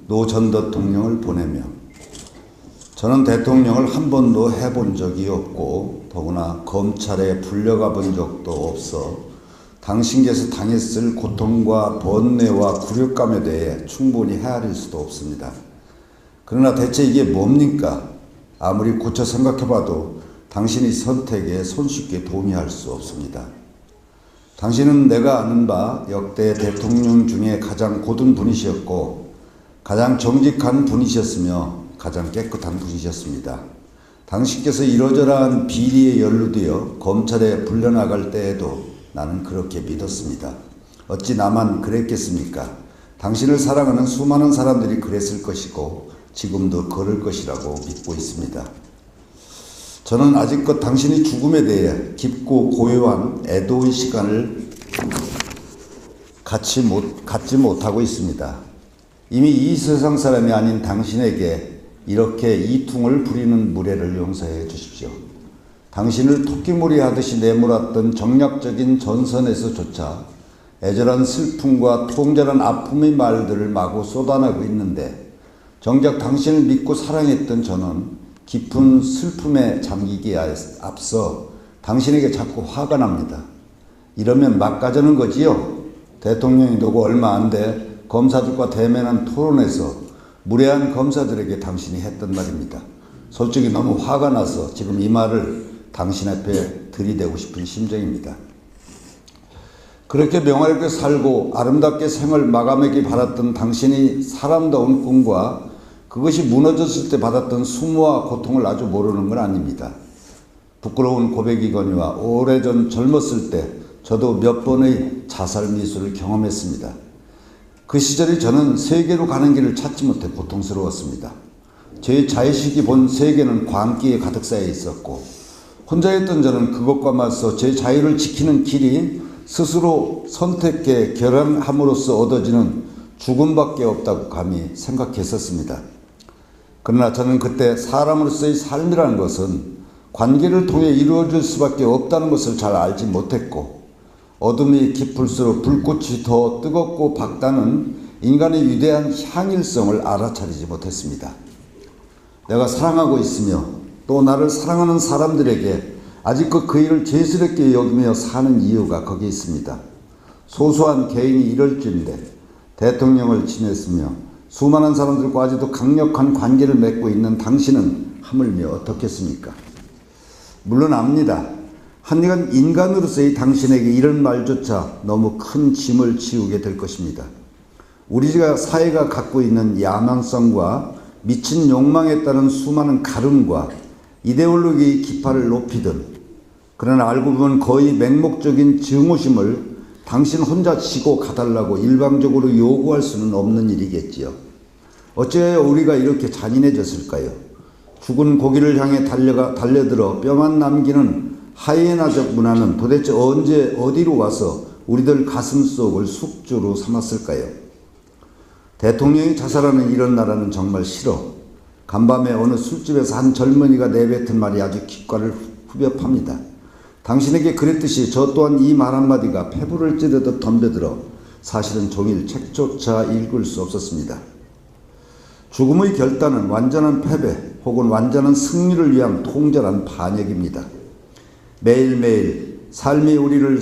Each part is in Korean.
노 전 대통령을 보내며 저는 대통령을 한 번도 해본 적이 없고 더구나 검찰에 불려가 본 적도 없어 당신께서 당했을 고통과 번뇌와 굴욕감에 대해 충분히 헤아릴 수도 없습니다. 그러나 대체 이게 뭡니까? 아무리 고쳐 생각해봐도 당신의 선택에 손쉽게 동의할 수 없습니다. 당신은 내가 아는 바 역대 대통령 중에 가장 고든 분이셨고 가장 정직한 분이셨으며 가장 깨끗한 분이셨습니다. 당신께서 이러저러한 비리에 연루되어 검찰에 불려나갈 때에도 나는 그렇게 믿었습니다. 어찌 나만 그랬겠습니까? 당신을 사랑하는 수많은 사람들이 그랬을 것이고 지금도 그럴 것이라고 믿고 있습니다. 저는 아직껏 당신의 죽음에 대해 깊고 고요한 애도의 시간을 갖지 못하고 있습니다. 이미 이 세상 사람이 아닌 당신에게 이렇게 이퉁을 부리는 무례를 용서해 주십시오. 당신을 토끼몰이 하듯이 내몰았던 정략적인 전선에서조차 애절한 슬픔과 통절한 아픔의 말들을 마구 쏟아내고 있는데 정작 당신을 믿고 사랑했던 저는 깊은 슬픔에 잠기기에 앞서 당신에게 자꾸 화가 납니다. 이러면 막 가자는 거지요. 대통령이 되고 얼마 안 돼 검사들과 대면한 토론에서 무례한 검사들에게 당신이 했던 말입니다. 솔직히 너무 화가 나서 지금 이 말을 당신 앞에 들이대고 싶은 심정입니다. 그렇게 명예롭게 살고 아름답게 생을 마감하기 바랐던 당신이 사람다운 꿈과 그것이 무너졌을 때 받았던 수모와 고통을 아주 모르는 건 아닙니다. 부끄러운 고백이거니와 오래전 젊었을 때 저도 몇 번의 자살 미수를 경험했습니다. 그 시절에 저는 세계로 가는 길을 찾지 못해 고통스러웠습니다. 제 자의식이 본 세계는 광기에 가득 쌓여 있었고 혼자였던 저는 그것과 맞서 제 자유를 지키는 길이 스스로 선택해 결함으로써 얻어지는 죽음밖에 없다고 감히 생각했었습니다. 그러나 저는 그때 사람으로서의 삶이라는 것은 관계를 통해 이루어질 수밖에 없다는 것을 잘 알지 못했고 어둠이 깊을수록 불꽃이 더 뜨겁고 밝다는 인간의 위대한 향일성을 알아차리지 못했습니다. 내가 사랑하고 있으며 또 나를 사랑하는 사람들에게 아직껏 그 일을 죄스럽게 여기며 사는 이유가 거기에 있습니다. 소소한 개인이 이럴 줄인데 대통령을 지냈으며 수많은 사람들과 아직도 강력한 관계를 맺고 있는 당신은 하물며 어떻겠습니까? 물론 압니다. 한여간 인간으로서의 당신에게 이런 말조차 너무 큰 짐을 지우게 될 것입니다. 우리가 사회가 갖고 있는 야망성과 미친 욕망에 따른 수많은 가름과 이데올로기의 기파를 높이든 그러나 알고 보면 거의 맹목적인 증오심을 당신 혼자 지고 가달라고 일방적으로 요구할 수는 없는 일이겠지요. 어째야 우리가 이렇게 잔인해졌을까요? 죽은 고기를 향해 달려들어 뼈만 남기는 하이에나적 문화는 도대체 언제 어디로 와서 우리들 가슴속을 숙주로 삼았을까요? 대통령이 자살하는 이런 나라는 정말 싫어. 간밤에 어느 술집에서 한 젊은이가 내뱉은 말이 아주 귓가를 후벼팝니다. 당신에게 그랬듯이 저 또한 이 말 한마디가 폐부를 찌르듯 덤벼들어 사실은 종일 책조차 읽을 수 없었습니다. 죽음의 결단은 완전한 패배 혹은 완전한 승리를 위한 통절한 반역입니다. 매일매일 삶이 우리를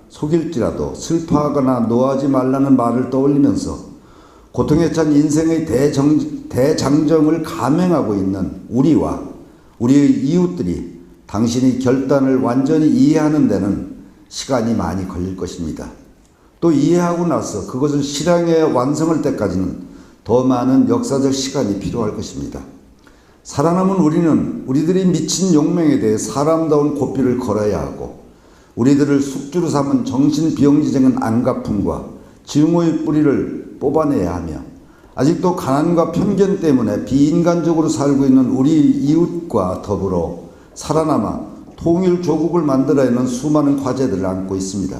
속일지라도 슬퍼하거나 노하지 말라는 말을 떠올리면서 고통에 찬 인생의 대장정을 감행하고 있는 우리와 우리의 이웃들이 당신의 결단을 완전히 이해하는 데는 시간이 많이 걸릴 것입니다. 또 이해하고 나서 그것을 실행에 완성할 때까지는 더 많은 역사적 시간이 필요할 것입니다. 살아남은 우리는 우리들이 미친 욕망에 대해 사람다운 고삐를 걸어야 하고 우리들을 숙주로 삼은 정신비용지적인 안가품과 증오의 뿌리를 뽑아내야 하며 아직도 가난과 편견 때문에 비인간적으로 살고 있는 우리 이웃과 더불어 살아남아 통일 조국을 만들어야 하는 수많은 과제들을 안고 있습니다.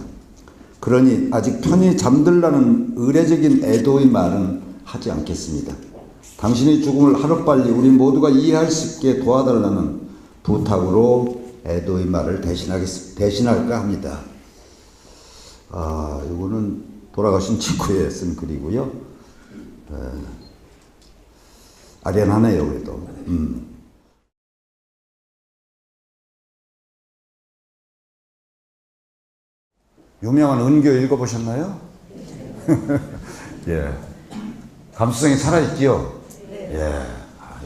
그러니 아직 편히 잠들라는 의례적인 애도의 말은 하지 않겠습니다. 당신의 죽음을 하루빨리 우리 모두가 이해할 수 있게 도와달라는 부탁으로 애도의 말을 대신할까 합니다. 이거는 돌아가신 직후에 쓴 글이고요. 아련하네요, 그래도. 유명한 은교 읽어보셨나요? 예. 감수성이 살아있지요? 예.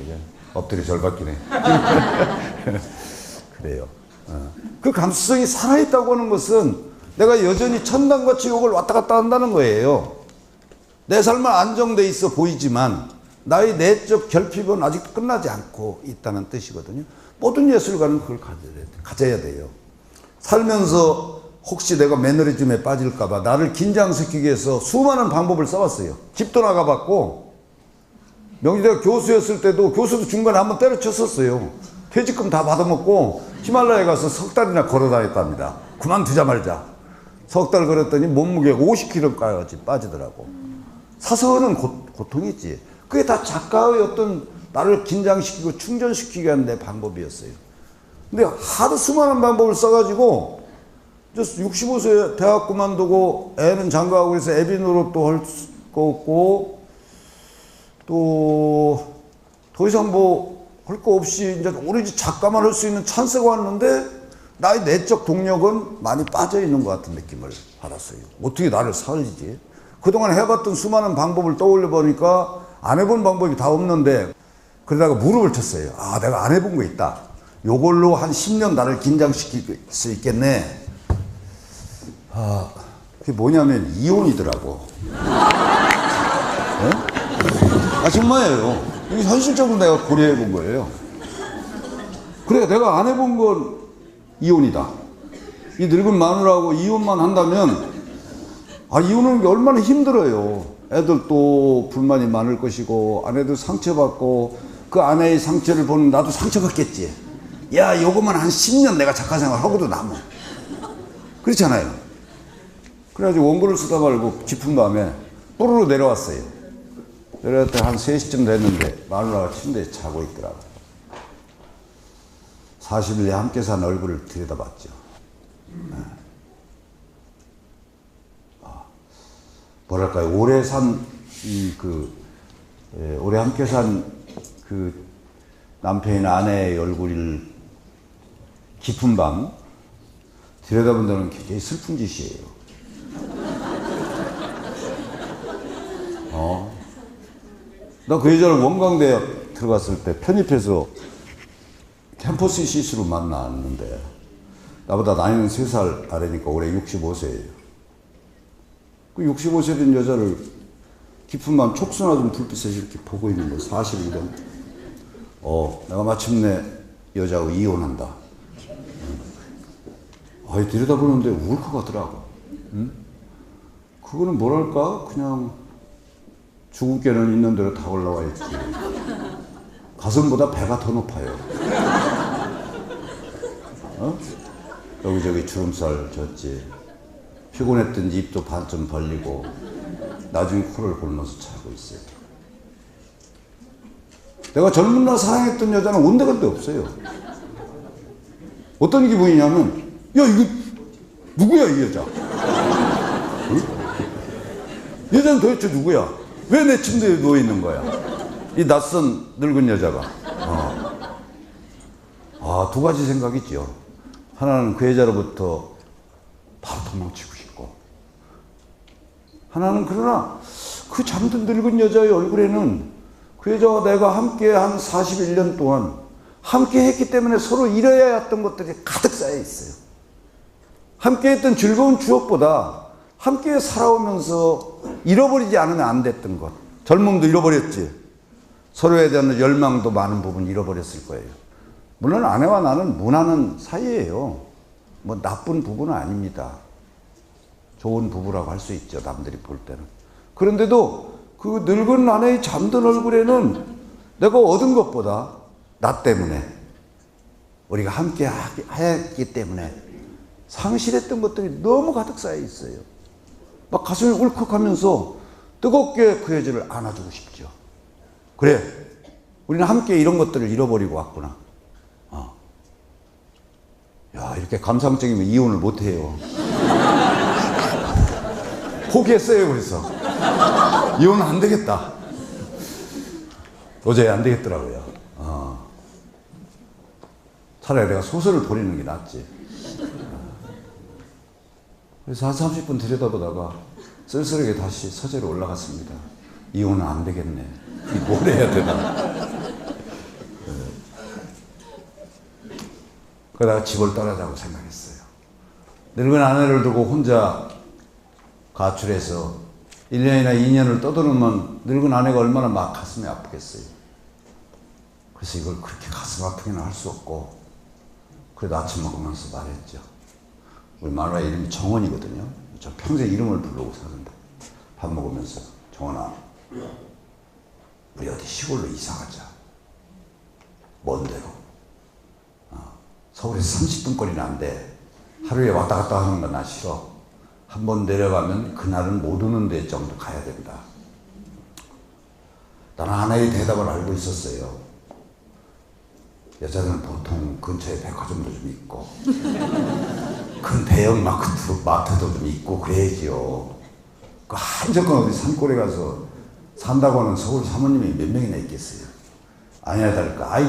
이게 엎드려 절박기네. 그래요. 그 감수성이 살아있다고 하는 것은 내가 여전히 천당과 지옥을 왔다 갔다 한다는 거예요. 내 삶은 안정돼 있어 보이지만 나의 내적 결핍은 아직 끝나지 않고 있다는 뜻이거든요. 모든 예술가는 그걸 가져야 돼요. 살면서 혹시 내가 매너리즘에 빠질까봐 나를 긴장시키기 위해서 수많은 방법을 써봤어요. 집도 나가봤고, 명지대가 교수였을 때도 교수도 중간에 한번 때려쳤었어요. 퇴직금 다 받아먹고 히말라야에 가서 석 달이나 걸어 다녔답니다. 그만두자 말자. 석 달 걸었더니 몸무게가 50kg까지 빠지더라고. 사서는 고통이지. 그게 다 작가의 어떤 나를 긴장시키고 충전시키기 위한 내 방법이었어요. 근데 하도 수많은 방법을 써가지고 65세 대학 그만두고 애는 장가하고 그래서 애비 노릇도 할 수 없고 또 더 이상 뭐 할 거 없이 이제 오로지 작가만 할 수 있는 찬스가 왔는데 나의 내적 동력은 많이 빠져 있는 것 같은 느낌을 받았어요. 어떻게 나를 살리지? 그동안 해봤던 수많은 방법을 떠올려 보니까 안 해본 방법이 다 없는데 그러다가 무릎을 쳤어요. 아, 내가 안 해본 거 있다. 요걸로 한 10년 나를 긴장시킬 수 있겠네. 아, 그게 뭐냐면 이혼이더라고. 네? 아, 정말이에요. 이게 현실적으로 내가 고려해 본 거예요. 그래, 내가 안 해본 건 이혼이다. 이 늙은 마누라하고 이혼만 한다면, 아, 이혼은 얼마나 힘들어요. 애들도 불만이 많을 것이고, 아내도 상처받고, 그 아내의 상처를 보는 나도 상처받겠지. 야, 요거만 한 10년 내가 작가 생활 하고도 남아. 그렇잖아요. 그래가지고 원고를 쓰다 말고 깊은 밤에 뽀로로 내려왔어요. 내려왔더니 한 3시쯤 됐는데 마누라가 침대에 자고 있더라고요. 40일 함께 산 얼굴을 들여다봤죠. 뭐랄까요, 오래 함께 산 그 남편이나 아내의 얼굴을 깊은 밤 들여다본다는 게 굉장히 슬픈 짓이에요. 나 그 여자를 원광대학 들어갔을 때 편입해서 캠퍼스 시스로 만났는데 나보다 나이는 3살 아래니까 올해 65세예요. 그 65세 된 여자를 깊은 밤 촉수나 좀 불빛에 이렇게 보고 있는 거 사실이거든. 내가 마침내 여자하고 이혼한다. 들여다보는데 울컥하더라고. 그거는 뭐랄까? 그냥 죽을 개는 있는 대로 다 올라와 있지. 가슴보다 배가 더 높아요. 여기저기 주름살 졌지. 피곤했던지 입도 반쯤 벌리고 나중에 코를 골면서 자고 있어요. 내가 젊은 날 사랑했던 여자는 온데간데 없어요. 어떤 기분이냐면, 야, 이거 누구야, 이 여자? 응? 여자는 도대체 누구야? 왜 내 침대에 누워있는 거야? 이 낯선 늙은 여자가. 두 가지 생각이 있죠. 하나는 그 여자로부터 바로 도망치고 싶고, 하나는 그러나 그 잠든 늙은 여자의 얼굴에는 그 여자와 내가 함께 한 41년 동안 함께 했기 때문에 서로 잃어야 했던 것들이 가득 쌓여 있어요. 함께 했던 즐거운 추억보다 함께 살아오면서 잃어버리지 않으면 안 됐던 것. 젊음도 잃어버렸지. 서로에 대한 열망도 많은 부분 잃어버렸을 거예요. 물론 아내와 나는 무난한 사이예요. 뭐 나쁜 부부는 아닙니다. 좋은 부부라고 할 수 있죠, 남들이 볼 때는. 그런데도 그 늙은 아내의 잠든 얼굴에는 내가 얻은 것보다 나 때문에, 우리가 함께 했기 때문에 상실했던 것들이 너무 가득 쌓여 있어요. 막 가슴이 울컥하면서 뜨겁게 그 여자를 안아주고 싶죠. 그래, 우리는 함께 이런 것들을 잃어버리고 왔구나. 야, 이렇게 감상적이면 이혼을 못해요. 포기했어요. 그래서 이혼은 안 되겠다. 도저히 안 되겠더라고요. 차라리 내가 소설을 보내는 게 낫지. 그래서 한 30분 들여다보다가 쓸쓸하게 다시 서재로 올라갔습니다. 이혼은 안 되겠네. 뭘 해야 되나. 그러다가 집을 떠나자고 생각했어요. 늙은 아내를 두고 혼자 가출해서 1년이나 2년을 떠드는 늙은 아내가 얼마나 막 가슴이 아프겠어요. 그래서 이걸 그렇게 가슴 아프게는 할 수 없고, 그래도 아침 먹으면서 말했죠. 우리 마누라 이름이 정원이거든요. 저 평생 이름을 부르고 사는데, 밥 먹으면서, 정원아, 우리 어디 시골로 이사 가자. 먼 데로. 서울에서 30분 거리는 안 돼. 하루에 왔다 갔다 하는 건 나 싫어. 한번 내려가면 그날은 못 오는 데 정도 가야 된다. 나는 하나의 대답을 알고 있었어요. 여자는 보통 근처에 백화점도 좀 있고 큰 대형 마트도 좀 있고 그래야지요. 그 한적한 어디 산골에 가서 산다고 하는 서울 사모님이 몇 명이나 있겠어요. 아니야 다를까. 아이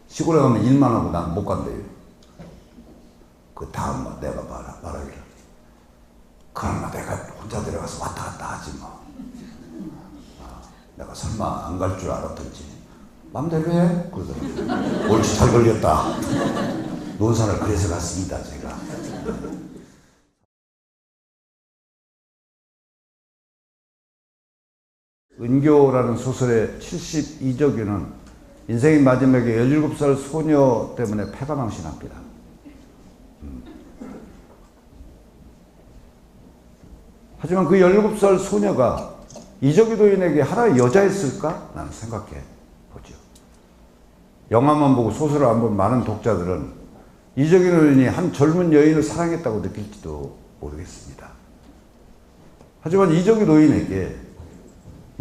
시골에 가면 일만 하고 난 못 간대요. 그 다음 내가 말하기를, 그러나 내가 혼자 들어가서 왔다 갔다 하지 뭐. 내가 설마 안 갈 줄 알았던지 맘대로 해 그러더라고요. 옳지, 잘 걸렸다. 논산을 그래서 갔습니다 제가. 은교라는 소설의 72저기는 인생의 마지막에 17살 소녀 때문에 패가망신합니다. 하지만 그 17살 소녀가 이적이 도인에게 하나의 여자였을까? 나는 생각해 보죠. 영화만 보고 소설을 안 본 많은 독자들은 이적이 도인이 한 젊은 여인을 사랑했다고 느낄지도 모르겠습니다. 하지만 이적이 도인에게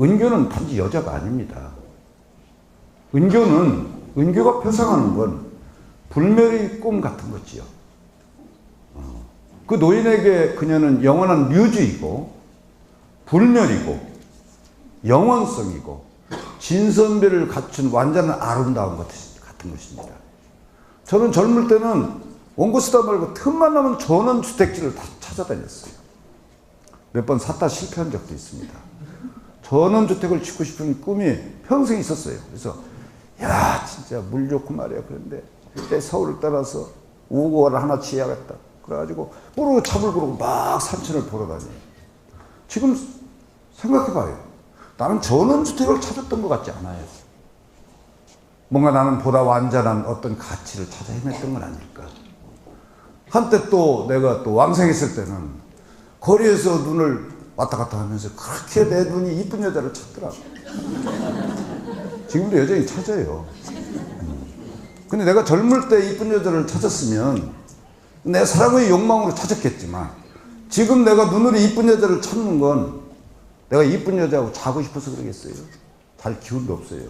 은교는 단지 여자가 아닙니다. 은교가 표상하는 건 불멸의 꿈 같은 거지요. 그 노인에게 그녀는 영원한 뮤즈이고 불멸이고 영원성이고 진선배를 갖춘 완전한 아름다움 같은 것입니다. 저는 젊을 때는 원고스타 말고 틈만 나면 전원주택지를 다 찾아다녔어요. 몇 번 샀다 실패한 적도 있습니다. 전원주택을 짓고 싶은 꿈이 평생 있었어요. 그래서 야 진짜 물 좋고 말이야. 그런데 그때 서울을 떠나서 5호를 하나 지어야겠다. 그래가지고 모르고 차를 부르고 막 산천을 보러 다녀요. 지금 생각해봐요. 나는 전원주택을 찾았던 것 같지 않아요. 뭔가 나는 보다 완전한 어떤 가치를 찾아 헤맸던 건 아닐까. 한때 또 내가 또 왕생했을 때는 거리에서 눈을 왔다 갔다 하면서 그렇게 내 눈이 이쁜 여자를 찾더라. 지금도 여전히 찾아요. 근데 내가 젊을 때 이쁜 여자를 찾았으면 내 사랑의 욕망으로 찾았겠지만 지금 내가 눈으로 이쁜 여자를 찾는 건 내가 이쁜 여자하고 자고 싶어서 그러겠어요. 잘 기운도 없어요.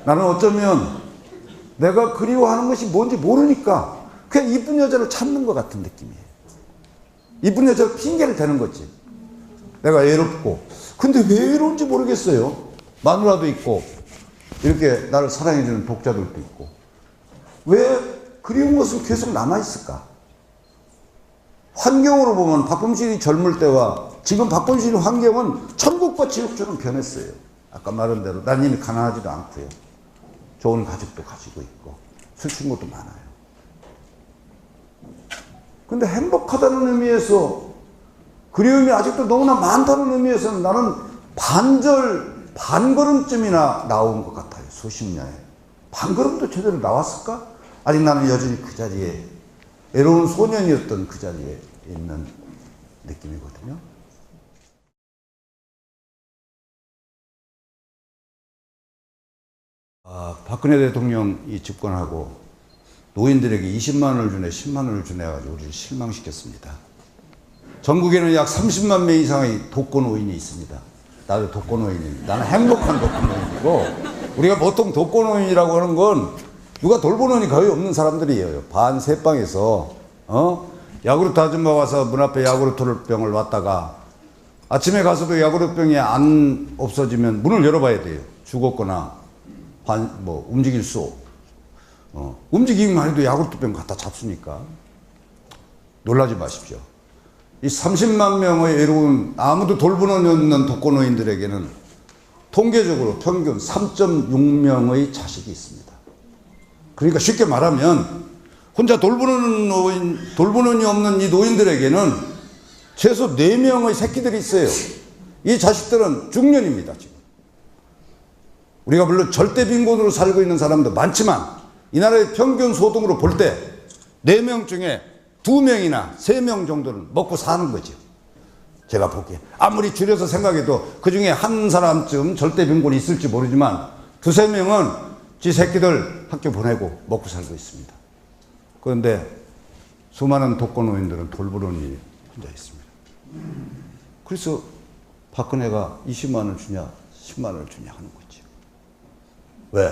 나는 어쩌면 내가 그리워하는 것이 뭔지 모르니까 그냥 이쁜 여자를 찾는 것 같은 느낌이에요. 이쁜 여자가 핑계를 대는 거지. 내가 외롭고. 근데 왜 외로운지 모르겠어요. 마누라도 있고 이렇게 나를 사랑해주는 독자들도 있고. 왜 그리운 것은 계속 남아있을까? 환경으로 보면 박범신이 젊을 때와 지금 박범신의 환경은 천국과 지옥처럼 변했어요. 아까 말한 대로 난 이미 가난하지도 않고요. 좋은 가족도 가지고 있고 술 친구도 많아요. 근데 행복하다는 의미에서 그리움이 아직도 너무나 많다는 의미에서는 나는 반걸음쯤이나 나온 것 같아요. 수십 년에. 반걸음도 제대로 나왔을까? 아직 나는 여전히 그 자리에 외로운 소년이었던 그 자리에 있는 느낌이거든요. 박근혜 대통령이 집권하고 노인들에게 20만 원을 주네 10만 원을 주네 가지고 우리를 실망시켰습니다. 전국에는 약 30만 명 이상의 독거노인이 있습니다. 나도 독거노인입니다. 나는 행복한 독거노인이고 우리가 보통 독거노인이라고 하는 건 누가 돌보는 이 거의 없는 사람들이에요. 반 새방에서 야구르트 아줌마 와서 문 앞에 야구르트 병을 놨다가 아침에 가서도 야구르병이 안 없어지면 문을 열어봐야 돼요. 죽었거나 움직일 수 움직이기만 해도 야구르병 갖다 잡수니까 놀라지 마십시오. 이 30만 명의 외로운 아무도 돌보는 없는 독거노인들에게는 통계적으로 평균 3.6명의 자식이 있습니다. 그러니까 쉽게 말하면 혼자 돌보는이 없는 이 노인들에게는 최소 4명의 새끼들이 있어요. 이 자식들은 중년입니다, 지금. 우리가 물론 절대 빈곤으로 살고 있는 사람도 많지만 이 나라의 평균 소득으로 볼 때 4명 중에 2명이나 3명 정도는 먹고 사는 거죠. 제가 보기에. 아무리 줄여서 생각해도 그 중에 한 사람쯤 절대 빈곤이 있을지 모르지만 2~3명은 지 새끼들 학교 보내고 먹고 살고 있습니다. 그런데 수많은 독거노인들은 돌보는 일이 혼자 있습니다. 그래서 박근혜가 20만 원을 주냐 10만 원을 주냐 하는 거죠. 왜?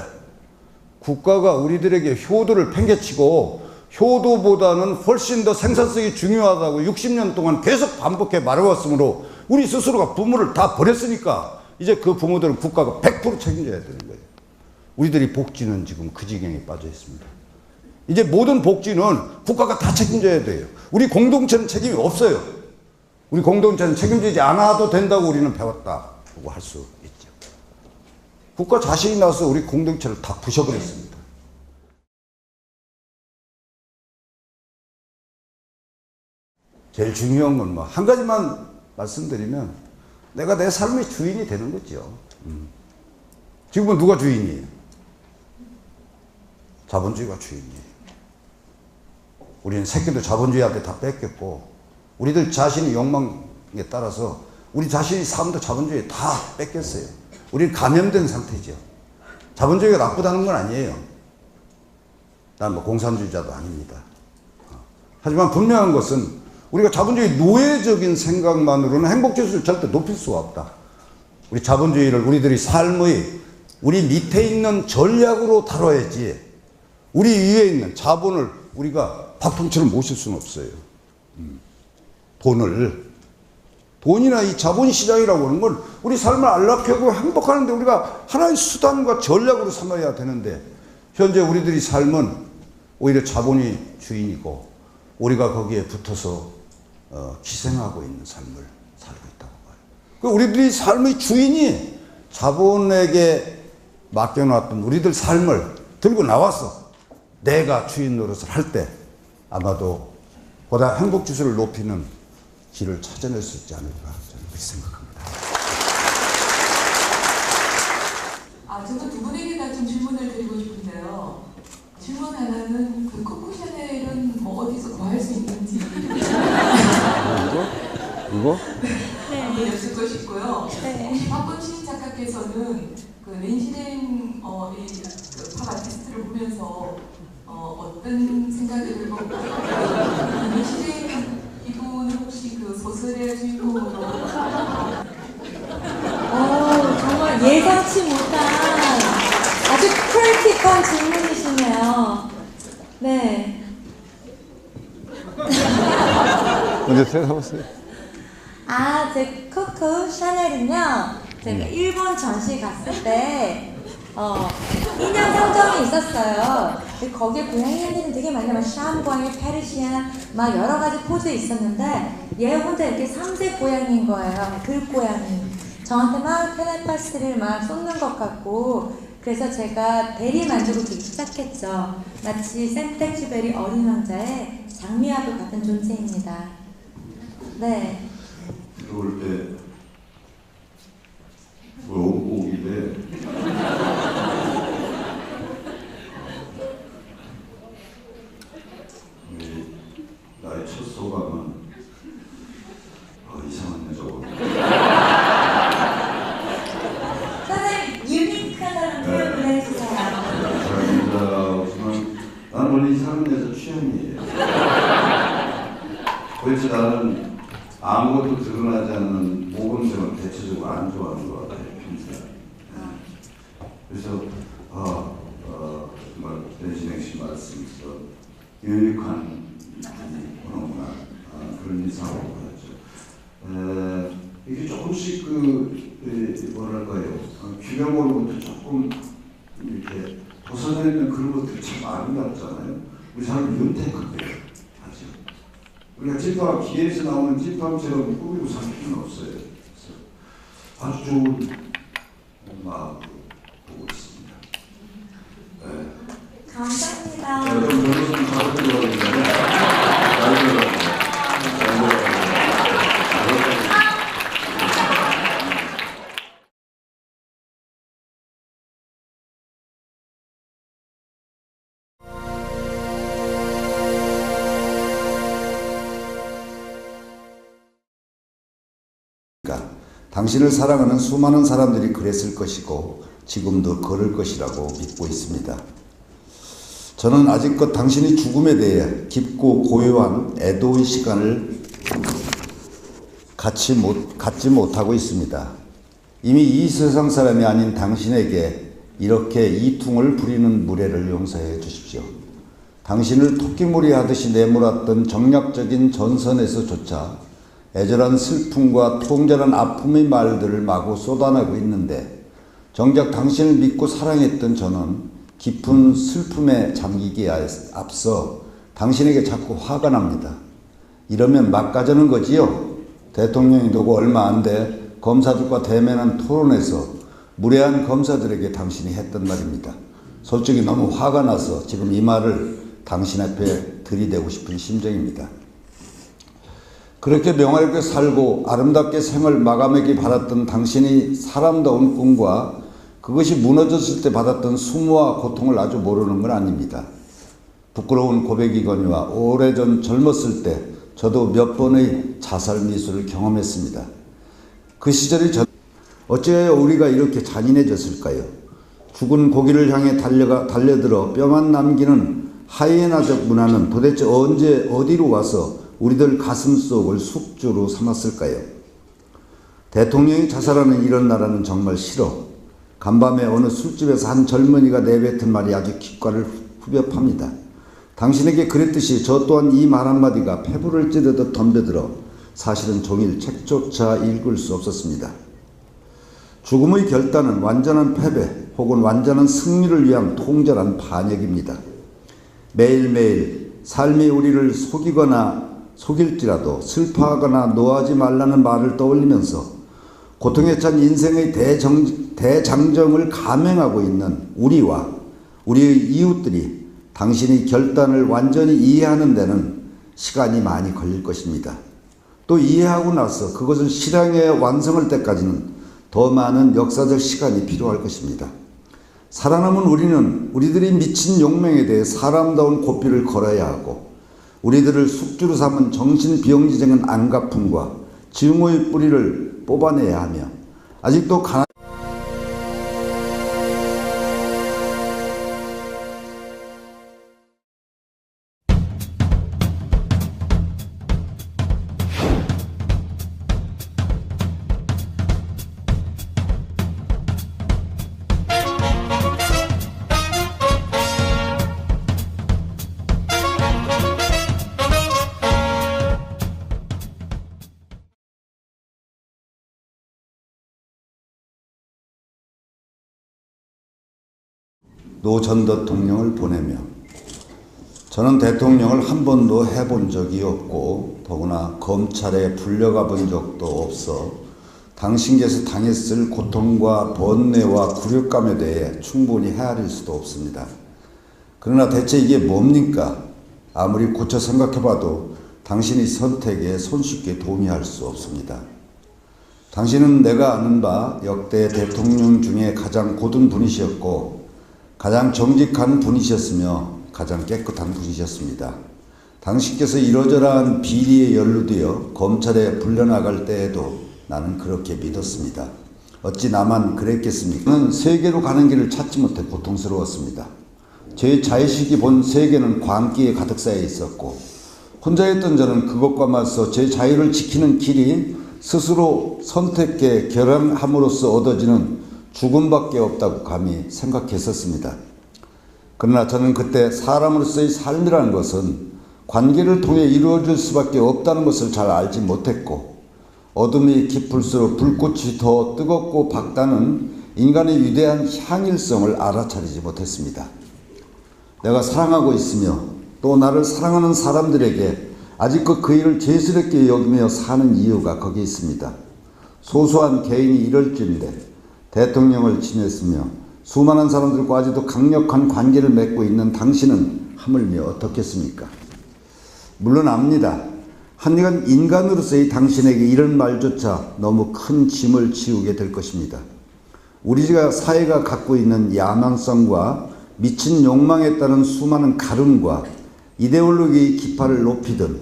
국가가 우리들에게 효도를 팽개치고 효도보다는 훨씬 더 생산성이 중요하다고 60년 동안 계속 반복해 말해왔으므로 우리 스스로가 부모를 다 버렸으니까 이제 그 부모들은 국가가 100% 책임져야 되는 거예요. 우리들이 복지는 지금 그 지경에 빠져 있습니다. 이제 모든 복지는 국가가 다 책임져야 돼요. 우리 공동체는 책임이 없어요. 우리 공동체는 책임지지 않아도 된다고 우리는 배웠다고 할 수 있죠. 국가 자신이 나서 우리 공동체를 다 부셔버렸습니다. 제일 중요한 건 뭐 한 가지만 말씀드리면 내가 내 삶의 주인이 되는 거죠. 지금은 누가 주인이에요? 자본주의가 주인이에요. 우리는 새끼도 자본주의한테 다 뺏겼고 우리들 자신의 욕망에 따라서 우리 자신의 삶도 자본주의에 다 뺏겼어요. 우리는 감염된 상태죠. 자본주의가 나쁘다는 건 아니에요. 난 뭐 공산주의자도 아닙니다. 하지만 분명한 것은 우리가 자본주의 노예적인 생각만으로는 행복지수를 절대 높일 수가 없다. 우리 자본주의를 우리들이 삶의 우리 밑에 있는 전략으로 다뤄야지 우리 위에 있는 자본을 우리가 박통치를 모실 수는 없어요. 돈이나 이 자본시장이라고 하는 건 우리 삶을 안락하고 행복하는데 우리가 하나의 수단과 전략으로 삼아야 되는데 현재 우리들이 삶은 오히려 자본이 주인이고 우리가 거기에 붙어서 희생하고 있는 삶을 살고 있다고 봐요. 우리들이 삶의 주인이 자본에게 맡겨놨던 우리들 삶을 들고 나와서 내가 주인 노릇을 할 때 아마도 보다 행복지수를 높이는 길을 찾아낼 수 있지 않을까 저는 그렇게 생각합니다. 저도 두 분에게 다 좀 질문을 드리고 싶은데요. 질문 하나는 그 코코 샤넬은 뭐 어디서 구할 수 있는지 이거? 네, 여쭙고 싶고요. 네. 박범신 작가께서는 그 낸시랭 팝 아티스트를 보면서 어떤 생각을 들고 낸시랭 이분은 혹시 그 소설의 주인공으로 정말 예상치 못한 아주 크리티컬 질문이시네요. 네. 먼저 대답하세요. 제 코코 샤넬은요, 제가 일본 전시 갔을 때, 인형 상점이 있었어요. 거기에 고양이들은 되게 많아요. 샴고양이, 페르시안, 막 여러 가지 포즈 있었는데, 얘 혼자 이렇게 3세 고양이인 거예요. 들고양이. 저한테 막 텔레파시를 막 쏟는 것 같고, 그래서 제가 대리 만족을 주기 시작했죠. 마치 생텍쥐베리 어린 왕자의 장미와도 같은 존재입니다. 네. 들어올 때 오길래 나의 첫 소감은 이상한 여자고 선생님 유니크한 사람 표현을 해주세요. 이상한 여자지만 나는 원래 이상한 여자 취향이에요. 그래서 나는 아무것도 드러나지 않는 모범생을 대체적으로 안 좋아하는 것 같아요, 평소에. 그래서 정말 낸시랭 씨 말씀처럼 유니크한 분이구나 그런 이상으로 보였죠. 이게 조금 조금씩 뭐랄까요, 규명으로부터 조금 이렇게 벗어나 있는 그런 것들이 참 아름답잖아요. 우리 사람 윤택하게 하죠. 우리가 찐빵 기계에서 나오는 찐빵처럼 꾸미고 살 필요는 없어요. 그래서 아주 좋은 마음으로 보고 있습니다. 네. 감사합니다. 여러분 저는 다른 거거든요. 당신을 사랑하는 수많은 사람들이 그랬을 것이고 지금도 그럴 것이라고 믿고 있습니다. 저는 아직껏 당신의 죽음에 대해 깊고 고요한 애도의 시간을 갖지 못하고 있습니다. 이미 이 세상 사람이 아닌 당신에게 이렇게 이퉁을 부리는 무례를 용서해 주십시오. 당신을 토끼몰이 하듯이 내몰았던 정략적인 전선에서조차 애절한 슬픔과 통절한 아픔의 말들을 마구 쏟아내고 있는데 정작 당신을 믿고 사랑했던 저는 깊은 슬픔에 잠기기에 앞서 당신에게 자꾸 화가 납니다. 이러면 막 가자는 거지요? 대통령이 되고 얼마 안 돼 검사들과 대면한 토론에서 무례한 검사들에게 당신이 했던 말입니다. 솔직히 너무 화가 나서 지금 이 말을 당신 앞에 들이대고 싶은 심정입니다. 그렇게 명예롭게 살고 아름답게 생을 마감하기 바랐던 당신이 사람다운 꿈과 그것이 무너졌을 때 받았던 수모와 고통을 아주 모르는 건 아닙니다. 부끄러운 고백이거니와 오래전 젊었을 때 저도 몇 번의 자살 미수를 경험했습니다. 그 시절이 어찌하여 우리가 이렇게 잔인해졌을까요? 죽은 고기를 향해 달려들어 뼈만 남기는 하이에나적 문화는 도대체 언제 어디로 와서 우리들 가슴속을 숙주로 삼았을까요? 대통령이 자살하는 이런 나라는 정말 싫어. 간밤에 어느 술집에서 한 젊은이가 내뱉은 말이 아주 귓가를 후벼 팝니다. 당신에게 그랬듯이 저 또한 이 말 한마디가 폐부를 찌르듯 덤벼들어 사실은 종일 책조차 읽을 수 없었습니다. 죽음의 결단은 완전한 패배 혹은 완전한 승리를 위한 통절한 반역입니다. 매일매일 삶이 우리를 속일지라도 슬퍼하거나 노하지 말라는 말을 떠올리면서 고통에 찬 인생의 대장정을 감행하고 있는 우리와 우리의 이웃들이 당신의 결단을 완전히 이해하는 데는 시간이 많이 걸릴 것입니다. 또 이해하고 나서 그것을 실행에 완성할 때까지는 더 많은 역사적 시간이 필요할 것입니다. 살아남은 우리는 우리들이 미친 용맹에 대해 사람다운 고삐를 걸어야 하고 우리들을 숙주로 삼은 정신비용지적인 안가품과 증오의 뿌리를 뽑아내야 하며 아직도 노 전 대통령을 보내며 저는 대통령을 한 번도 해본 적이 없고 더구나 검찰에 불려가 본 적도 없어 당신께서 당했을 고통과 번뇌와 굴욕감에 대해 충분히 헤아릴 수도 없습니다. 그러나 대체 이게 뭡니까? 아무리 고쳐 생각해봐도 당신의 선택에 손쉽게 동의할 수 없습니다. 당신은 내가 아는 바 역대 대통령 중에 가장 고든 분이셨고 가장 정직한 분이셨으며 가장 깨끗한 분이셨습니다. 당신께서 이러저러한 비리에 연루되어 검찰에 불려나갈 때에도 나는 그렇게 믿었습니다. 어찌 나만 그랬겠습니까? 저는 세계로 가는 길을 찾지 못해 고통스러웠습니다. 제 자의식이 본 세계는 광기에 가득 쌓여 있었고 혼자였던 저는 그것과 맞서 제 자유를 지키는 길이 스스로 선택해 결함함으로써 얻어지는 죽음밖에 없다고 감히 생각했었습니다. 그러나 저는 그때 사람으로서의 삶이라는 것은 관계를 통해 이루어질 수밖에 없다는 것을 잘 알지 못했고 어둠이 깊을수록 불꽃이 더 뜨겁고 밝다는 인간의 위대한 향일성을 알아차리지 못했습니다. 내가 사랑하고 있으며 또 나를 사랑하는 사람들에게 아직도 그 일을 죄스럽게 여기며 사는 이유가 거기에 있습니다. 소소한 개인이 이럴진데 대통령을 지냈으며 수많은 사람들과 아직도 강력한 관계를 맺고 있는 당신은 하물며 어떻겠습니까? 물론 압니다. 한여간 인간으로서의 당신에게 이런 말조차 너무 큰 짐을 지우게 될 것입니다. 우리가 사회가 갖고 있는 야망성과 미친 욕망에 따른 수많은 가름과 이데올로기의 기파를 높이든,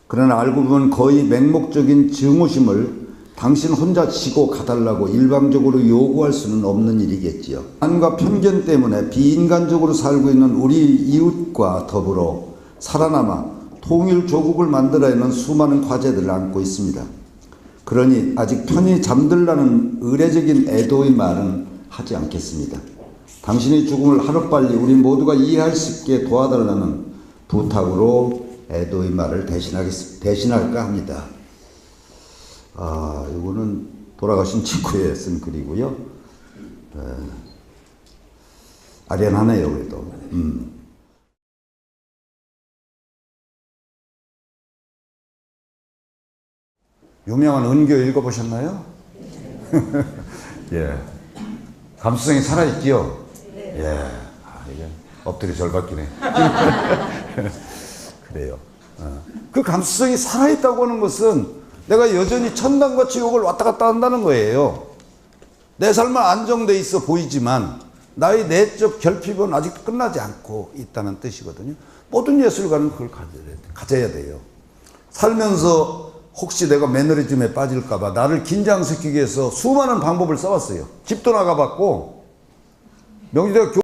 그러나 알고 보면 거의 맹목적인 증오심을 당신 혼자 지고 가달라고 일방적으로 요구할 수는 없는 일이겠지요. 한과 편견 때문에 비인간적으로 살고 있는 우리 이웃과 더불어 살아남아 통일 조국을 만들어야 하는 수많은 과제들을 안고 있습니다. 그러니 아직 편히 잠들라는 의례적인 애도의 말은 하지 않겠습니다. 당신의 죽음을 하루빨리 우리 모두가 이해할 수 있게 도와달라는 부탁으로 애도의 말을 대신할까 합니다. 이거는 돌아가신 직후에 쓴 글이고요. 아련하네요, 그래도. 유명한 은교 읽어보셨나요? 예. 감수성이 살아있지요? 예. 이게 엎드려 절박기네. 그래요. 그 감수성이 살아있다고 하는 것은 내가 여전히 천당과 지옥을 왔다 갔다 한다는 거예요. 내 삶은 안정돼 있어 보이지만 나의 내적 결핍은 아직도 끝나지 않고 있다는 뜻이거든요. 모든 예술가는 그걸 가져야 돼요. 살면서 혹시 내가 매너리즘에 빠질까봐 나를 긴장시키기 위해서 수많은 방법을 써봤어요. 집도 나가봤고, 명지대가